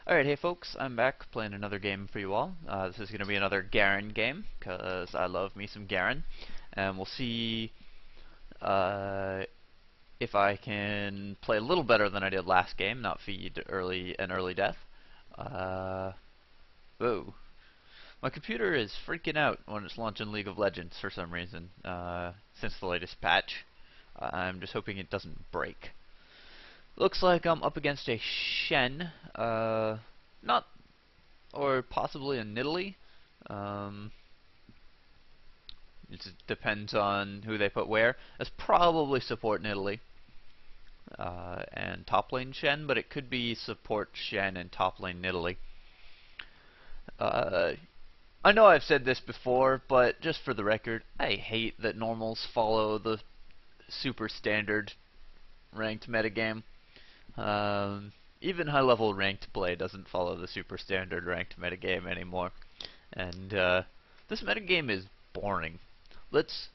Alright, hey folks, I'm back playing another game for you all. This is going to be another Garen game, because I love me some Garen. And we'll see uh, if I can play a little better than I did last game, not feed an early death. Whoa. My computer is freaking out when it's launching League of Legends for some reason, since the latest patch. I'm just hoping it doesn't break. Looks like I'm up against a Shen, not, or possibly a Nidalee. It just depends on who they put where. That's probably support Nidalee, and top lane Shen, but it could be support Shen and top lane Nidalee. I know I've said this before, but just for the record, I hate that normals follow the super standard ranked metagame. Even high-level ranked play doesn't follow the super standard ranked metagame anymore. And this metagame is boring. It's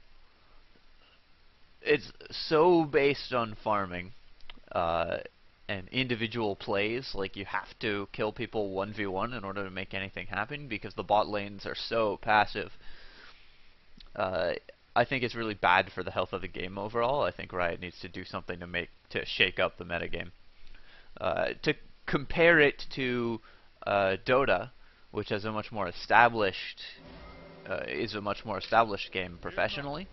so based on farming and individual plays. Like, you have to kill people 1v1 in order to make anything happen because the bot lanes are so passive. I think it's really bad for the health of the game overall. I think Riot needs to do something to shake up the metagame. To compare it to Dota, which has a much more established is a much more established game professionally.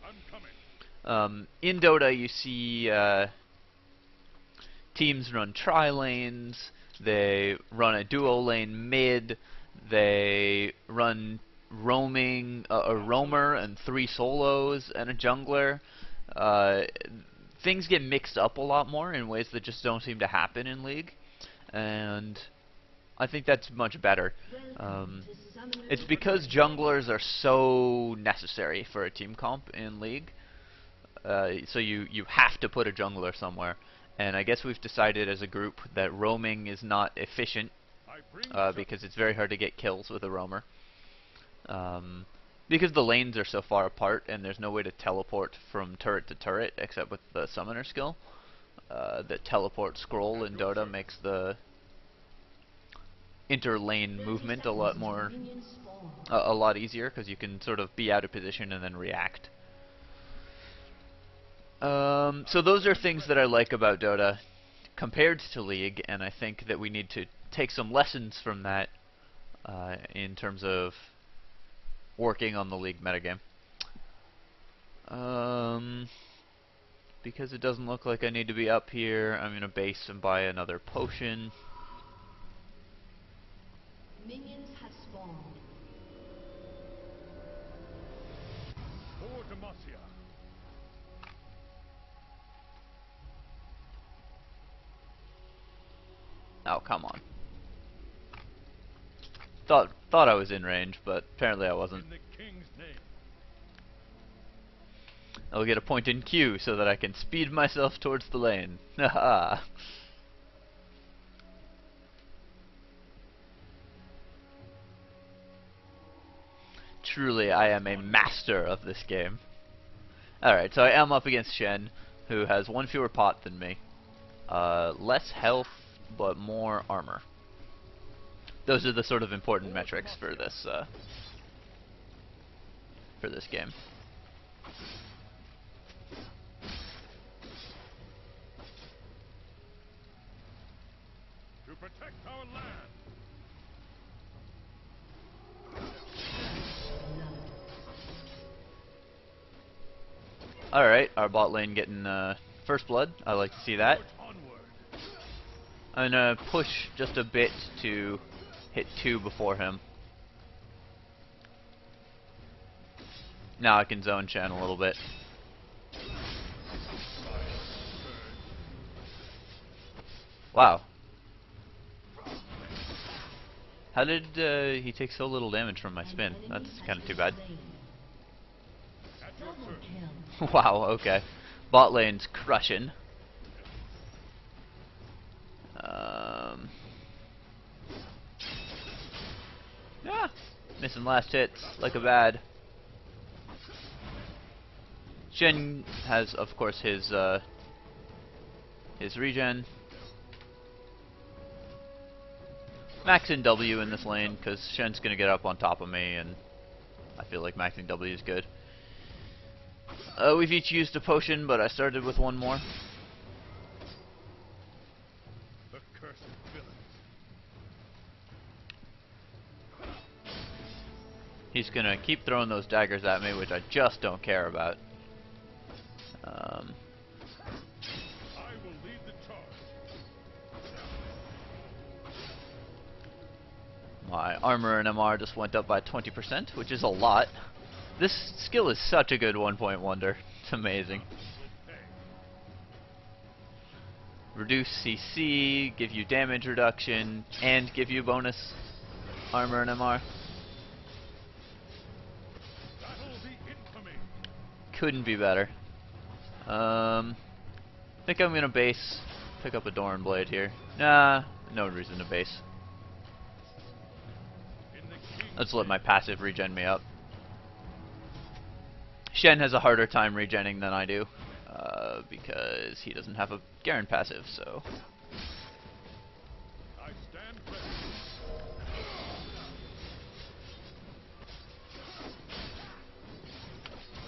In Dota, you see teams run tri-lanes, they run a duo lane mid, they run roaming, a roamer and 3 solos and a jungler. Things get mixed up a lot more in ways that just don't seem to happen in League, and I think that's much better. It's because junglers are so necessary for a team comp in League, so you have to put a jungler somewhere, and I guess we've decided as a group that roaming is not efficient, because it's very hard to get kills with a roamer. Because the lanes are so far apart and there's no way to teleport from turret to turret except with the summoner skill. The teleport scroll in Dota makes the inter-lane movement a lot easier because you can sort of be out of position and then react. So those are things that I like about Dota compared to League, and I think that we need to take some lessons from that in terms of working on the League metagame. Because it doesn't look like I need to be up here, I'm gonna base and buy another potion. Minions have spawned. Oh, come on. Thought I was in range, but apparently I wasn't. I'll get a point in Q so that I can speed myself towards the lane. Haha. Truly, I am a master of this game. Alright, so I am up against Shen, who has 1 fewer pot than me. Less health, but more armor. Those are the sort of important metrics for this game. To protect our land. Alright, our bot lane getting first blood. I like to see that. I'm gonna push just a bit to hit 2 before him. Now I can zone Shen a little bit. Wow. How did he take so little damage from my spin? That's kind of too bad. Wow, okay. Bot lane's crushing. Yeah, missing last hits like a bad. Shen has, of course, his regen. max in W in this lane, because Shen's going to get up on top of me, and I feel like maxing W is good. We've each used a potion, but I started with one more. The cursed villains. He's going to keep throwing those daggers at me, which I just don't care about. I will lead the charge. My armor and MR just went up by 20%, which is a lot. This skill is such a good 1-point wonder. It's amazing. Reduce CC, give you damage reduction, and give you bonus armor and MR. Battle the incoming. Couldn't be better. Think I'm gonna base, pick up a Doran Blade here. Nah, no reason to base. Let's let my passive regen me up. Shen has a harder time regenning than I do, because he doesn't have a Garen passive, so... I stand ready.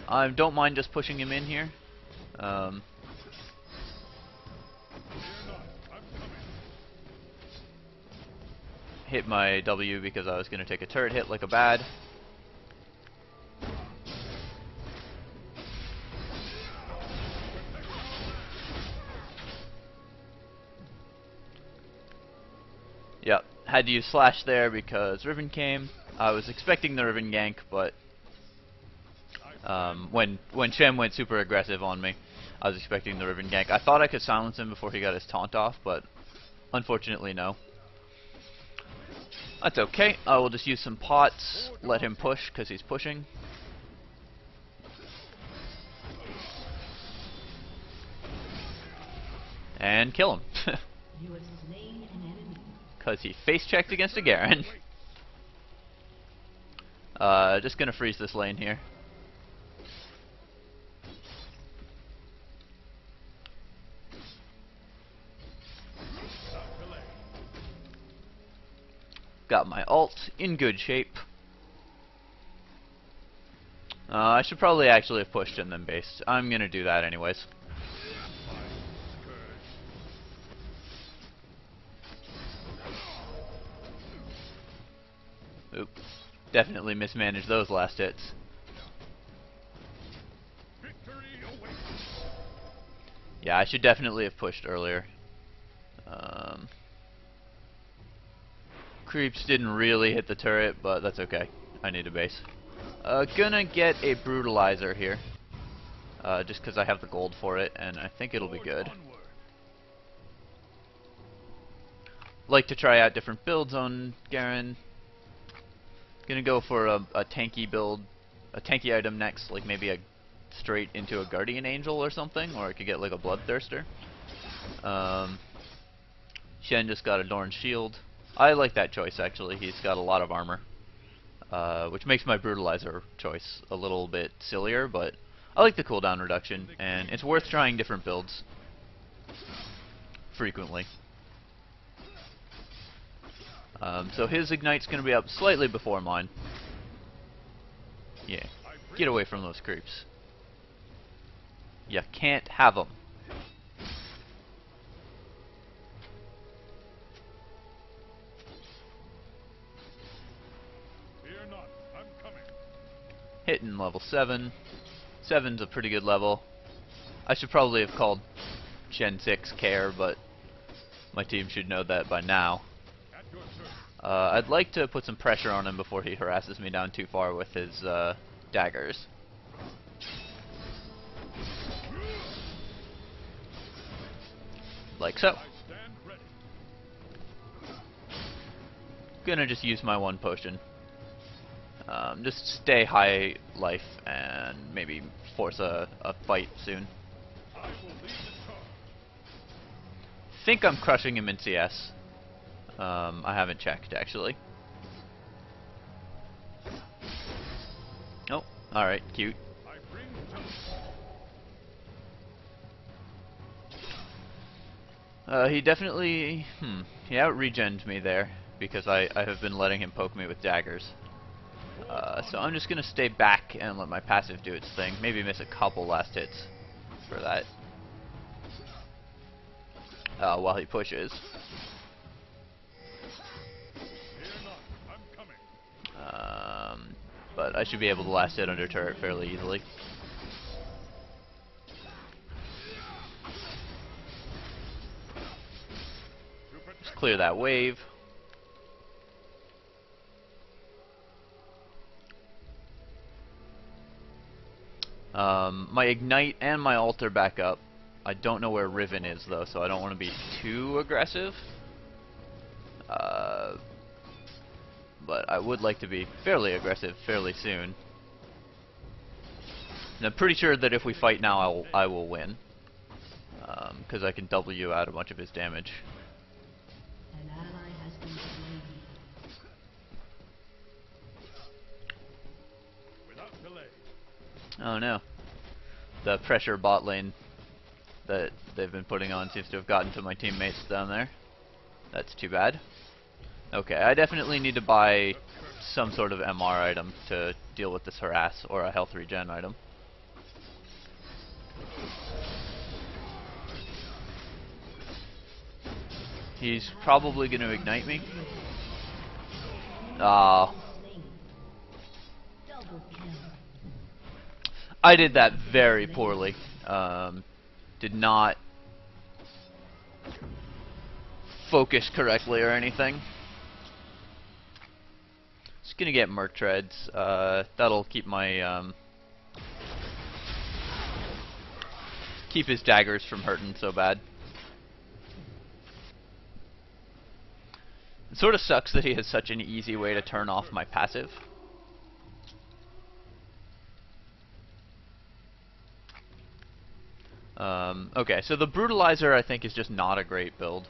I don't mind just pushing him in here. Fear not, I'm coming. Hit my W because I was going to take a turret hit like a bad. Yep, had to use Slash there because Riven came. I was expecting the Riven gank, but when Shen went super aggressive on me, I was expecting the Riven gank. I thought I could silence him before he got his taunt off, but unfortunately no. That's okay. I will just use some pots, let him push because he's pushing. And kill him. You have slain an enemy. Because he face checked against a Garen. Just gonna freeze this lane here. Got my ult in good shape. I should probably actually have pushed and then based. I'm gonna do that anyways. Oop. Definitely mismanaged those last hits. Victory awaits. Yeah, I should definitely have pushed earlier. Creeps didn't really hit the turret, but that's okay. I need a base. Gonna get a brutalizer here. Just because I have the gold for it, and I think it'll be good. Like to try out different builds on Garen. Gonna go for a tanky build, a tanky item next, like maybe a straight into a Guardian Angel or something, or I could get like a Bloodthirster. Shen just got a Doran Shield. I like that choice actually. He's got a lot of armor, which makes my Brutalizer choice a little bit sillier, but I like the cooldown reduction, and it's worth trying different builds frequently. So his Ignite's going to be up slightly before mine. Yeah, get away from those creeps. You can't have them. Fear not, I'm coming. Hitting level 7. 7's a pretty good level. I should probably have called Gen 6 Care, but my team should know that by now. At your service. I'd like to put some pressure on him before he harasses me down too far with his daggers. Like so. I stand ready. Gonna just use my one potion. Just stay high life and maybe force a fight soon. I will lead the charge. Think I'm crushing him in CS. I haven't checked actually. Oh, alright, cute. I bring justice. He definitely, he out-regened me there. because I have been letting him poke me with daggers. So I'm just gonna stay back and let my passive do its thing. Maybe miss a couple last hits for that. While he pushes. But I should be able to last hit under turret fairly easily. Just clear that wave. My Ignite and my Ult are back up. I don't know where Riven is though, so I don't want to be too aggressive. But I would like to be fairly aggressive fairly soon. And I'm pretty sure that if we fight now, I will win. Because I can W out a bunch of his damage. An ally has been slain. Without delay. Oh no. The pressure bot lane that they've been putting on seems to have gotten to my teammates down there. That's too bad. Okay, I definitely need to buy some sort of MR item to deal with this harass, or a health regen item. He's probably going to ignite me. Ah. Double kill. I did that very poorly. Did not focus correctly or anything. Just gonna get Merc Treads. That'll keep my keep his daggers from hurting so bad. It sort of sucks that he has such an easy way to turn off my passive. Okay, so the Brutalizer I think is just not a great build.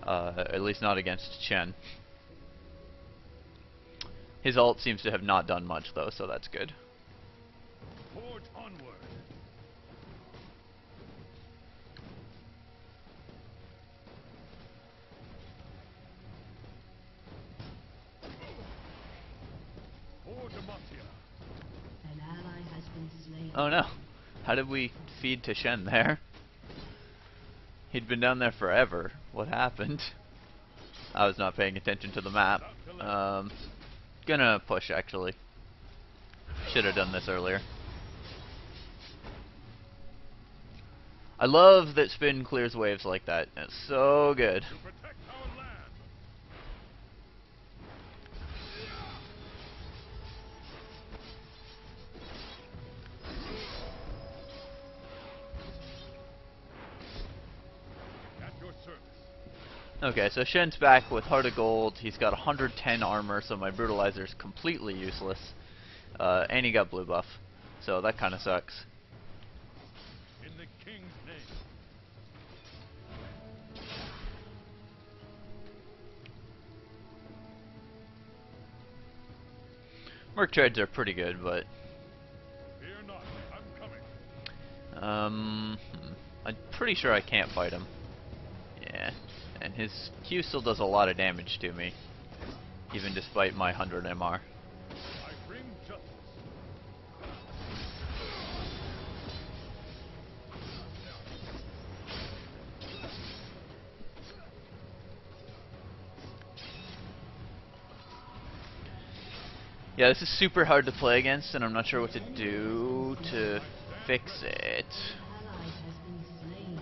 At least not against Chen. His ult seems to have not done much though, so that's good. Forge onward. For Demacia. An ally has been slain. Oh no. How did we feed to Shen there? He'd been down there forever. What happened? I was not paying attention to the map. Gonna push actually. Should have done this earlier. I love that Spin clears waves like that. It's so good. To protect our land. At your service. Okay, so Shen's back with Heart of Gold. He's got 110 armor, so my Brutalizer's completely useless. And he got blue buff. So that kind of sucks. In the king's name. Merc Treads are pretty good, but Fear not, I'm coming. I'm pretty sure I can't fight him. Yeah, and his Q still does a lot of damage to me, even despite my 100 MR. I bring justice. Yeah, this is super hard to play against, and I'm not sure what to do to fix it. Ally has been slain.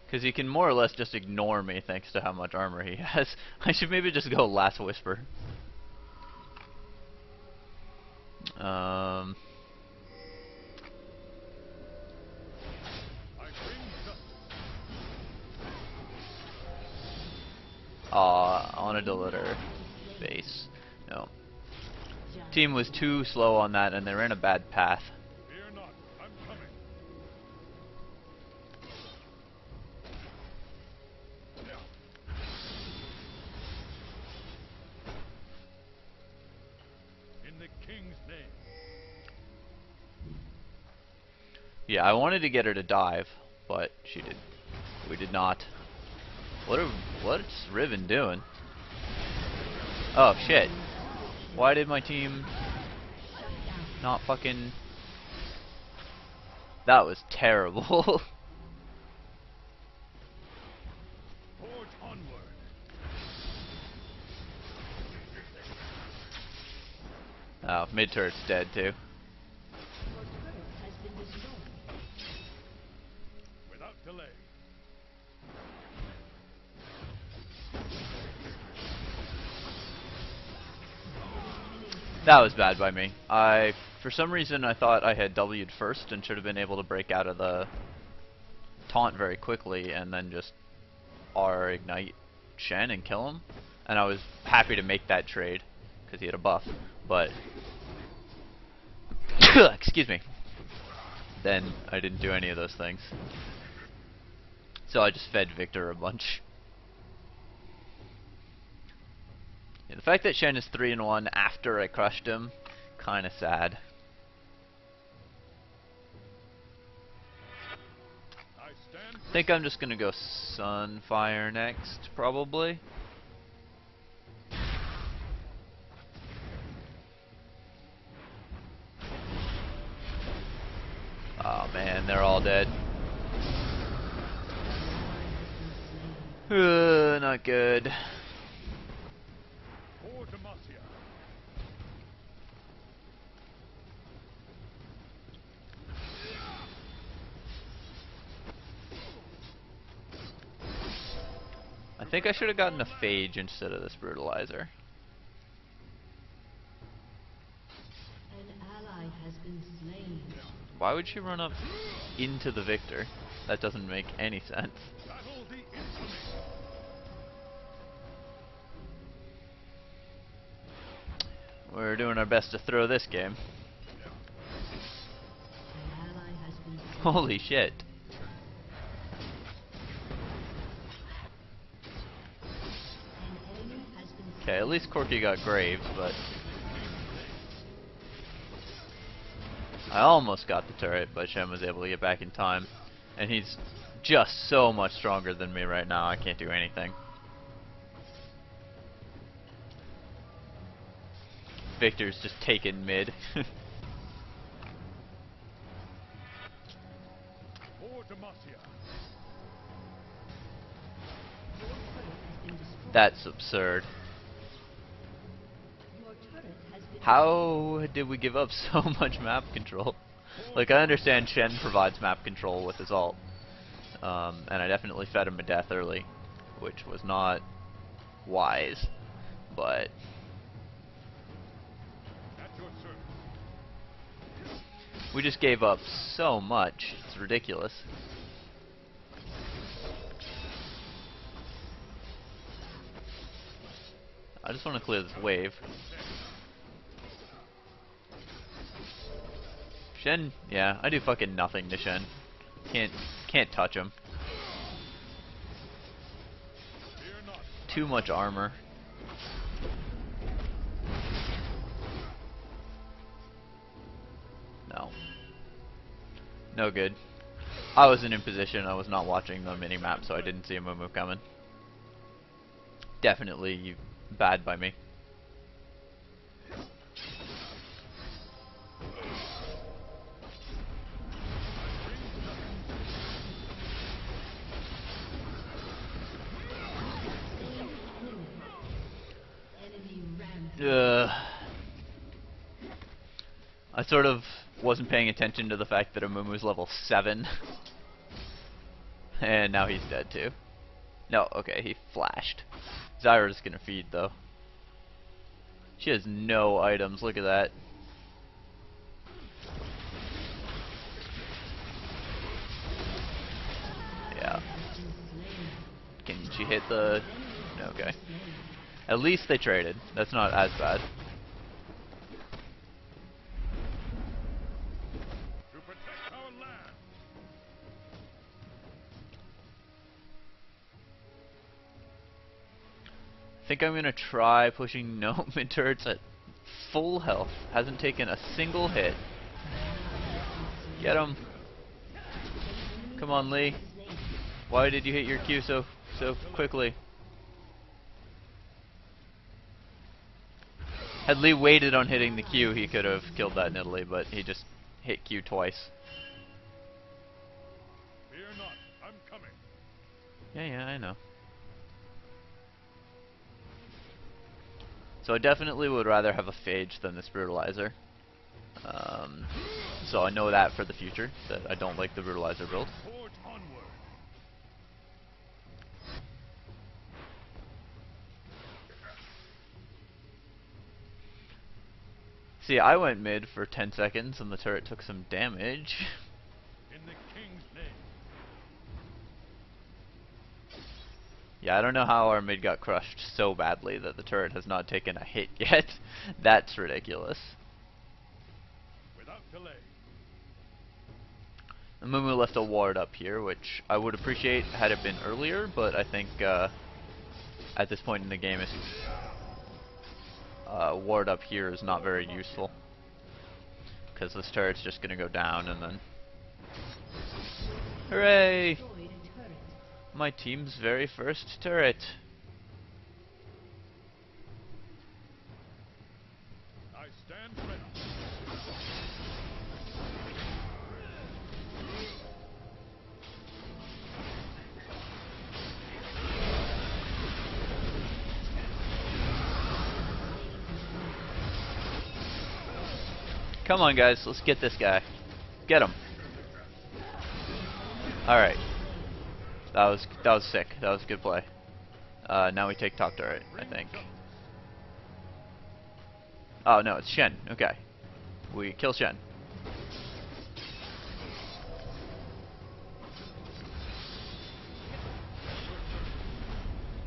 Because he can more or less just ignore me thanks to how much armor he has. I should maybe just go Last Whisper. I bring justice. On a Delitter base. No. Team was too slow on that, and they're in a bad path. Fear not, I'm coming. king's name. Yeah, I wanted to get her to dive, but she did. We did not. What's Riven doing? Oh shit! Why did my team not fucking? That was terrible. Forge onward. Oh, mid turret's dead too. Your turret has been destroyed. Without delay. That was bad by me. For some reason, I thought I had W'd first and should have been able to break out of the taunt very quickly and then just R ignite Shen and kill him. And I was happy to make that trade because he had a buff, but excuse me. Then I didn't do any of those things. So I just fed Victor a bunch. Yeah, the fact that Shen is 3-1 after I crushed him, kinda sad. I stand. I think I'm just gonna go Sunfire next, probably. Oh man, they're all dead. Not good. For Demacia. I think I should have gotten a Phage instead of this Brutalizer. An ally has been slain. Why would she run up into the Victor? That doesn't make any sense. Battle the infamy. We're doing our best to throw this game. An ally has been slain. Holy shit. An enemy has been Okay, at least Corki got Graves, but I almost got the turret, but Shen was able to get back in time. And he's just so much stronger than me right now, I can't do anything. Victor's just taken mid. For Demacia. Your turret has been destroyed. That's absurd. Your turret has been How did we give up so much map control? Like, I understand Shen provides map control with his ult. And I definitely fed him a death early, which was not wise. But At your service. we just gave up so much. It's ridiculous. I just want to clear this wave. Shen, yeah, I do fucking nothing to Shen. Can't touch him. Fear not. Too much armor. No. No good. I wasn't in position, I was not watching the mini-map, so I didn't see a Mumu coming. Definitely bad by me. enemy rampant. I sort of wasn't paying attention to the fact that Amumu's level 7. And now he's dead too. No, okay, he flashed. Zyra's gonna feed though. She has no items, look at that. Yeah. Can she hit the... Okay. At least they traded. That's not as bad. To protect our land. I think I'm gonna try pushing no mid turrets at full health, hasn't taken a single hit. Get him! Come on, Lee. Why did you hit your Q so quickly? Had Lee waited on hitting the Q, he could have killed that Nidalee, but he just hit Q twice. Fear not, I'm coming. Yeah, I know. So I definitely would rather have a Phage than this Brutalizer. So I know that for the future, that I don't like the Brutalizer build. Forge onward. See, I went mid for 10 seconds and the turret took some damage. In the king's name. Yeah, I don't know how our mid got crushed so badly that the turret has not taken a hit yet. That's ridiculous. Without delay. And Mumu left a ward up here, which I would appreciate had it been earlier, but I think at this point in the game, ward up here is not very useful. Because this turret's just going to go down and then... Hooray! Destroyed a turret. My team's very first turret. I stand ready. Come on, guys, let's get this guy. Get him. Alright. That was sick. That was a good play. Now we take top turret, I think. Oh no, it's Shen. Okay. We kill Shen.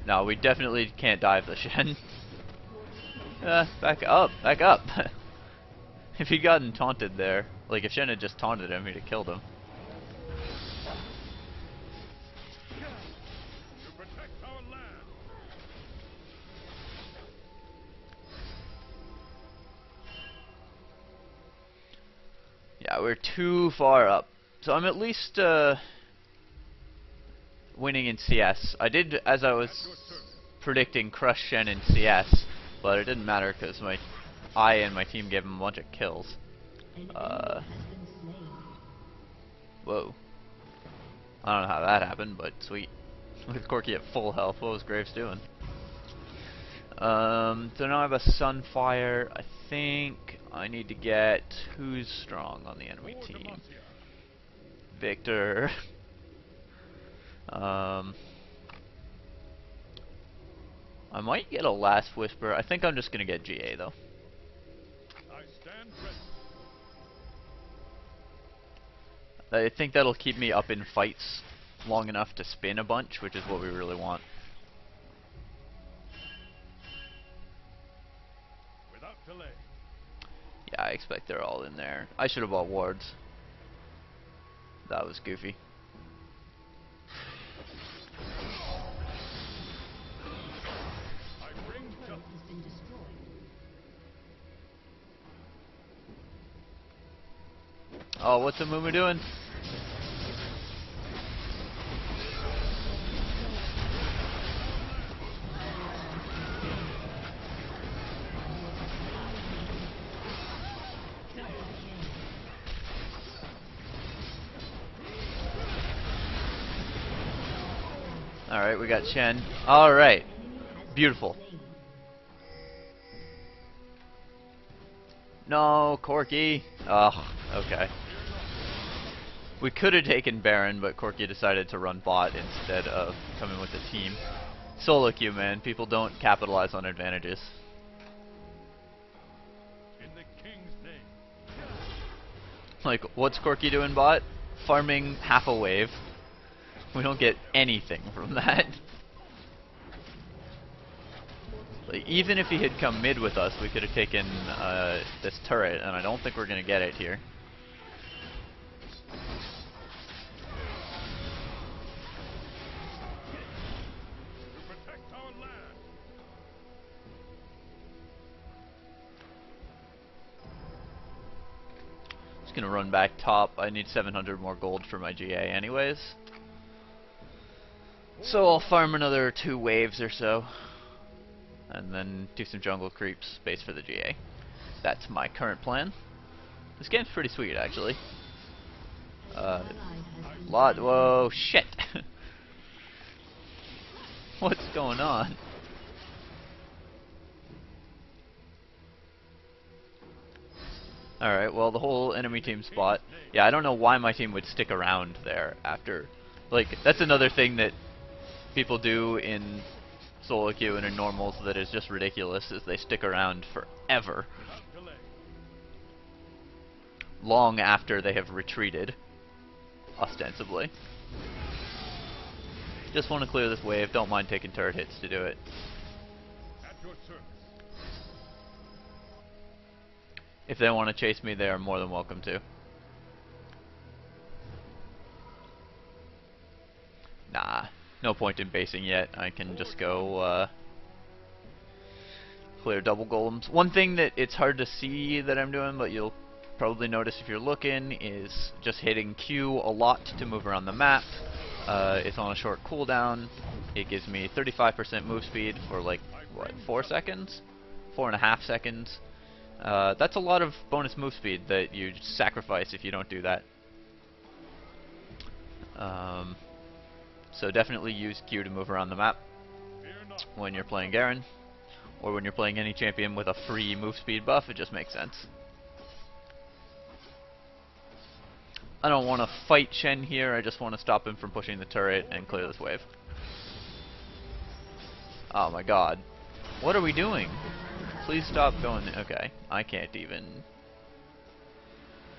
No, we definitely can't dive the Shen. Back up, back up. If he'd gotten taunted there, like if Shen had just taunted him, he'd have killed him. To protect our land. Yeah, we're too far up. So I'm at least winning in CS. I did, as I was predicting, crush Shen in CS, but it didn't matter because I and my team gave him a bunch of kills. An enemy has been slain. Whoa. I don't know how that happened, but sweet. With Corki at full health, what was Graves doing? So now I have a Sunfire. I think I need to get... Who's strong on the enemy For team? Demacia. Victor. I might get a Last Whisper. I think I'm just gonna get GA though. I stand ready. I think that'll keep me up in fights long enough to spin a bunch, which is what we really want. Without delay. Yeah, I expect they're all in there. I should have bought wards. That was goofy. I bring Turret justice. has been destroyed. Oh, what's the Mumu doing? Alright, we got Shen. Alright. Beautiful. No, Corki. Ugh, okay. We could have taken Baron, but Corki decided to run bot instead of coming with the team. Solo queue, man. People don't capitalize on advantages. In the king's name. Like, what's Corki doing bot? Farming half a wave. We don't get anything from that. Like, even if he had come mid with us, we could have taken this turret, and I don't think we're going to get it here. To protect our land. Just gonna run back top. I need 700 more gold for my GA anyways. So I'll farm another 2 waves or so. And then do some jungle creeps, base for the GA. That's my current plan. This game's pretty sweet, actually. Whoa, shit! What's going on? Alright, well, the whole enemy team spot. Yeah, I don't know why my team would stick around there after. Like, that's another thing that people do in solo queue and in normals that is just ridiculous, is they stick around forever. Long after they have retreated, ostensibly. Just want to clear this wave, don't mind taking turret hits to do it. At your service. If they want to chase me, they are more than welcome to. Nah, no point in basing yet. I can just go clear double golems. One thing that it's hard to see that I'm doing, but you'll probably notice if you're looking, is just hitting Q a lot to move around the map. It's on a short cooldown. It gives me 35% move speed for like, what, 4 seconds? 4.5 seconds. That's a lot of bonus move speed that you sacrifice if you don't do that. So definitely use Q to move around the map when you're playing Garen, or when you're playing any champion with a free move speed buff. It just makes sense. I don't want to fight Shen here, I just want to stop him from pushing the turret and clear this wave. Oh my god. What are we doing? Please stop going. Okay, I can't even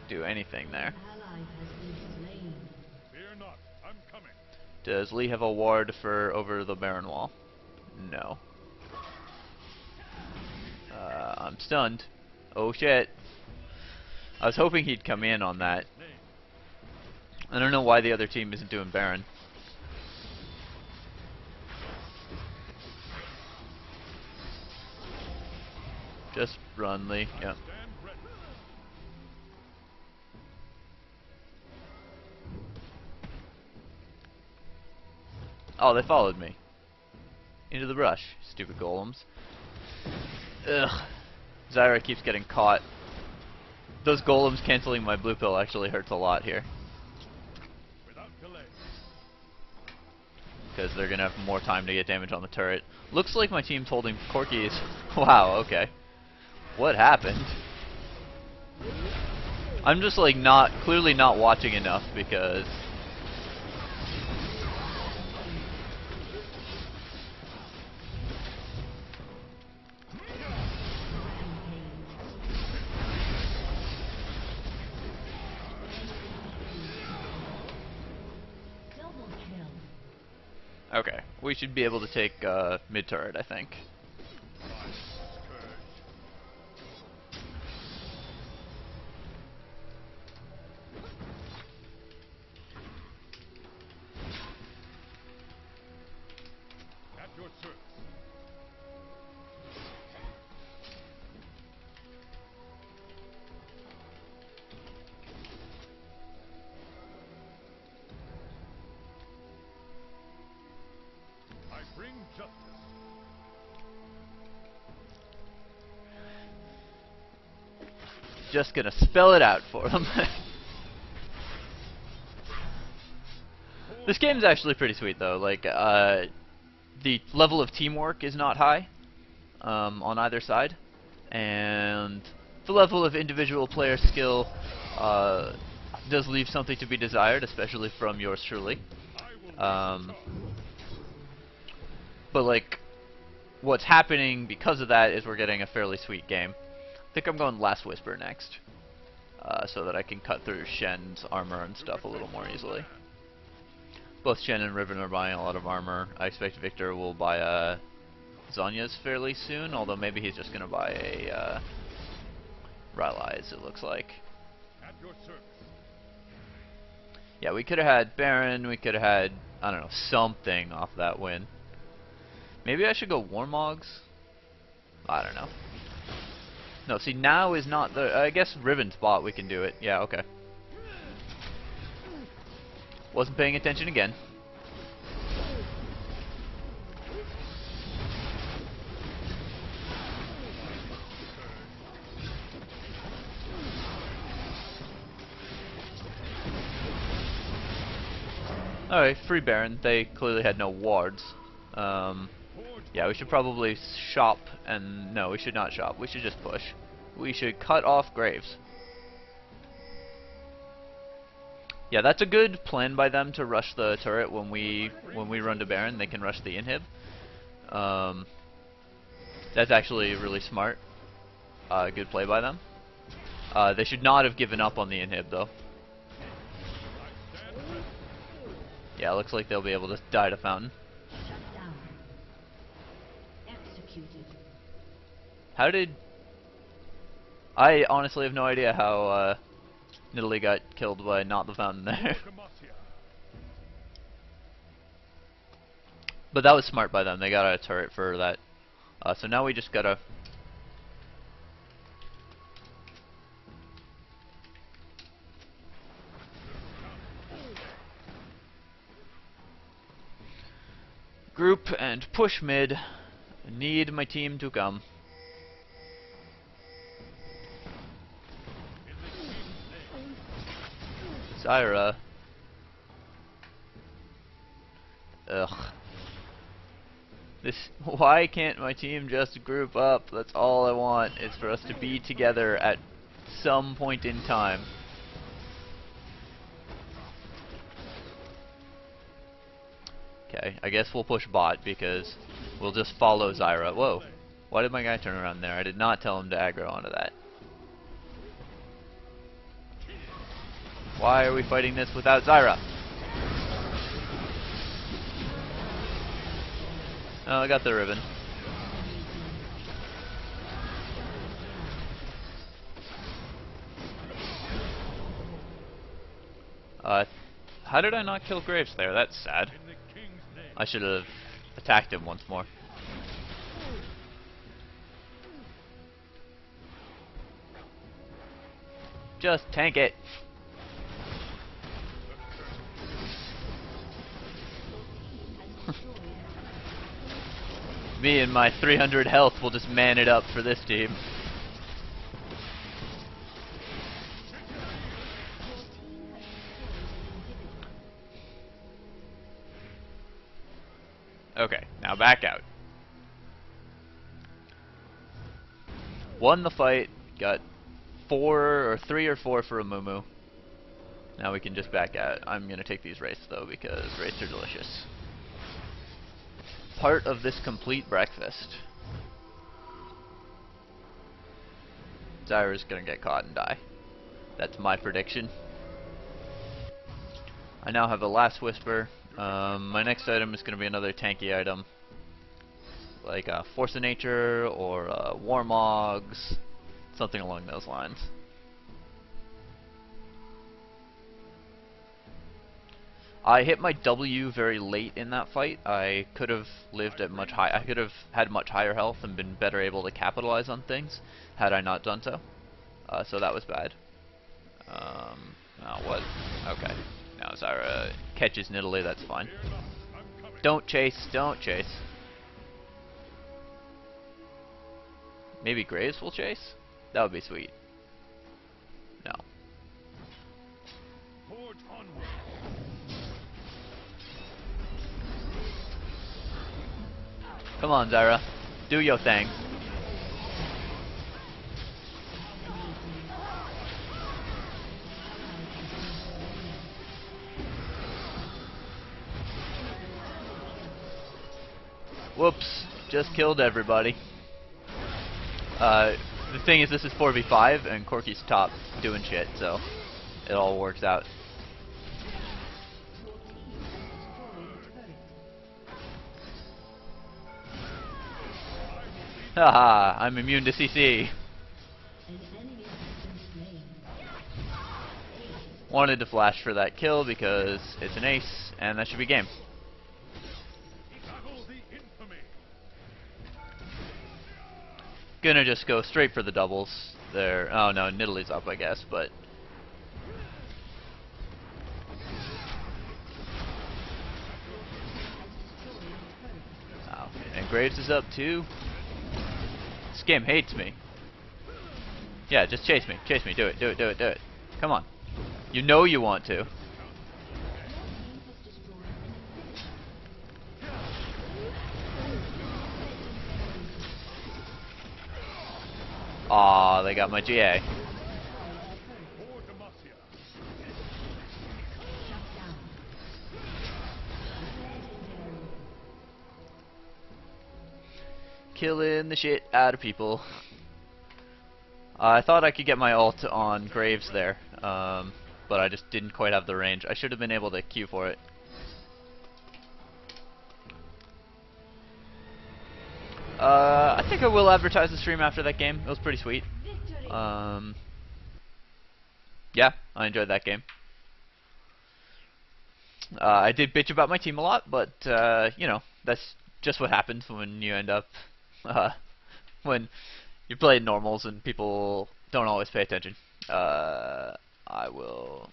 do anything there. Fear not, I'm coming. Does Lee have a ward for over the Baron wall? No. I'm stunned. Oh shit. I was hoping he'd come in on that. I don't know why the other team isn't doing Baron. Just run, Lee. Yep. Stand ready. Oh, they followed me. Into the brush, stupid golems. Ugh. Zyra keeps getting caught. Those golems canceling my blue pill actually hurts a lot here. Without delay. Because they're gonna have more time to get damage on the turret. Looks like my team's holding Corky's. Wow, okay. What happened? I'm just like clearly not watching enough because Double kill. okay, we should be able to take mid turret, I think. At your service. I bring justice. Just gonna spell it out for them. This game's actually pretty sweet though. Like, the level of teamwork is not high on either side, and the level of individual player skill does leave something to be desired, especially from yours truly. But like, what's happening because of that is we're getting a fairly sweet game. I think I'm going Last Whisper next, so that I can cut through Shen's armor and stuff a little more easily. Both Shen and Riven are buying a lot of armor. I expect Victor will buy Zonya's fairly soon, although maybe he's just gonna buy a Rylai's, it looks like. At your service. Yeah, we could have had Baron, we could have had, I don't know, something off that win. Maybe I should go Warmogs? I don't know. No, see, now is not the... I guess Riven's bot, we can do it. Yeah, okay. Wasn't paying attention again. Alright, free Baron. They clearly had no wards. Yeah, we should probably shop, and... No, we should not shop. We should just push. We should cut off Graves. Yeah, that's a good plan by them to rush the turret when we run to Baron. They can rush the inhib. That's actually really smart. Good play by them. They should not have given up on the inhib, though. Yeah, looks like they'll be able to die to Fountain. Shut down. Executed. How did... I honestly have no idea how Nidalee got killed by not the Fountain there. But that was smart by them. They got a turret for that. So now we just gotta... group and push mid. I need my team to come. Zyra. Ugh. Why can't my team just group up? That's all I want, is for us to be together at some point in time. Okay, I guess we'll push bot because we'll just follow Zyra. Whoa. Why did my guy turn around there? I did not tell him to aggro onto that. Why are we fighting this without Zyra? Oh, I got the Riven. How did I not kill Graves there? That's sad. I should have attacked him once more. Just tank it. Me and my 300 health will just man it up for this team. Okay, now back out. Won the fight, got 3 or 4 for a Mumu. Now we can just back out. I'm gonna take these wraiths though because wraiths are delicious. Part of this complete breakfast. Zyra's gonna get caught and die. That's my prediction. I now have a Last Whisper. My next item is gonna be another tanky item, like Force of Nature or Warmogs, something along those lines. I hit my W very late in that fight. I could have lived at much high. I could have had much higher health and been better able to capitalize on things had I not done so. So that was bad. Now what? Okay. Now Zyra catches Nidalee. That's fine. Don't chase. Don't chase. Maybe Graves will chase. That would be sweet. No. Come on, Zyra. Do your thing. Whoops. Just killed everybody. The thing is, this is 4v5, and Corky's top doing shit, so it all works out. Haha, I'm immune to CC. Wanted to flash for that kill because it's an ace, and that should be game. Gonna just go straight for the doubles there. Oh no, Nidalee's up, I guess, but oh, and Graves is up too. This game hates me. Yeah, just chase me, do it, do it, do it, do it. Come on. You know you want to. Aw, they got my GA. For Demacia. Killing the shit out of people. I thought I could get my ult on Graves there, but I just didn't quite have the range. I should have been able to Q for it. I think I will advertise the stream after that game. It was pretty sweet. Yeah, I enjoyed that game. I did bitch about my team a lot, but you know, that's just what happens when you end up when you play normals and people don't always pay attention. I will.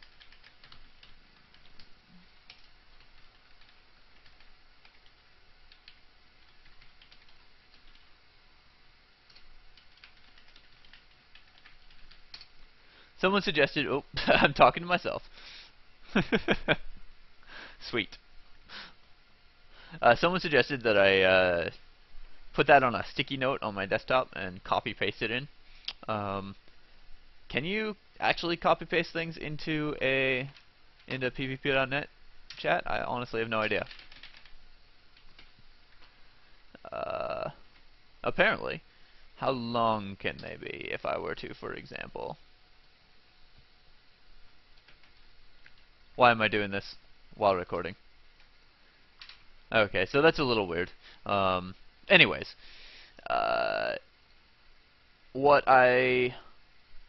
Someone suggested. Oh, I'm talking to myself. Sweet. Someone suggested that I put that on a sticky note on my desktop and copy paste it in. Can you actually copy paste things into PvP.net chat? I honestly have no idea. Apparently. How long can they be if I were to, for example? Why am I doing this while recording? Okay, so that's a little weird. Anyways, what I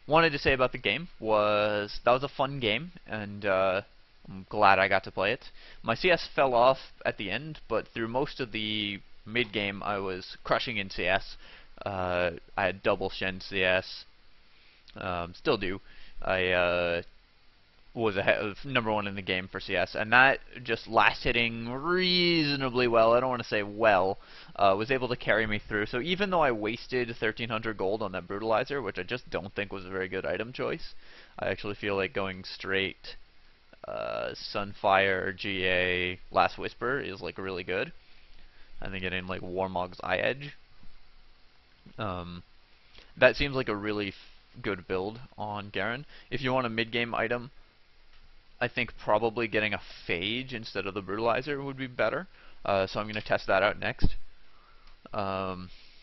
wanted to say about the game was that was a fun game, and I'm glad I got to play it. My CS fell off at the end, but through most of the mid-game I was crushing in CS. I had double Shen CS, still do. I was number one in the game for CS, and that just last hitting reasonably well. I don't want to say well, was able to carry me through. So even though I wasted 1,300 gold on that brutalizer, which I just don't think was a very good item choice, I actually feel like going straight Sunfire, GA, Last Whisper is like really good. I think getting like Warmog's Eye Edge. That seems like a really good build on Garen. If you want a mid-game item, I think probably getting a Phage instead of the Brutalizer would be better. So I'm going to test that out next.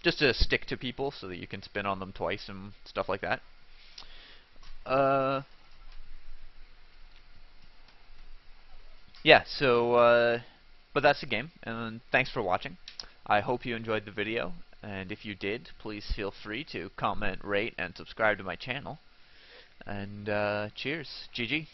Just to stick to people so that you can spin on them twice and stuff like that. Yeah, so, but that's the game, and thanks for watching. I hope you enjoyed the video, and if you did, please feel free to comment, rate, and subscribe to my channel. And cheers. GG.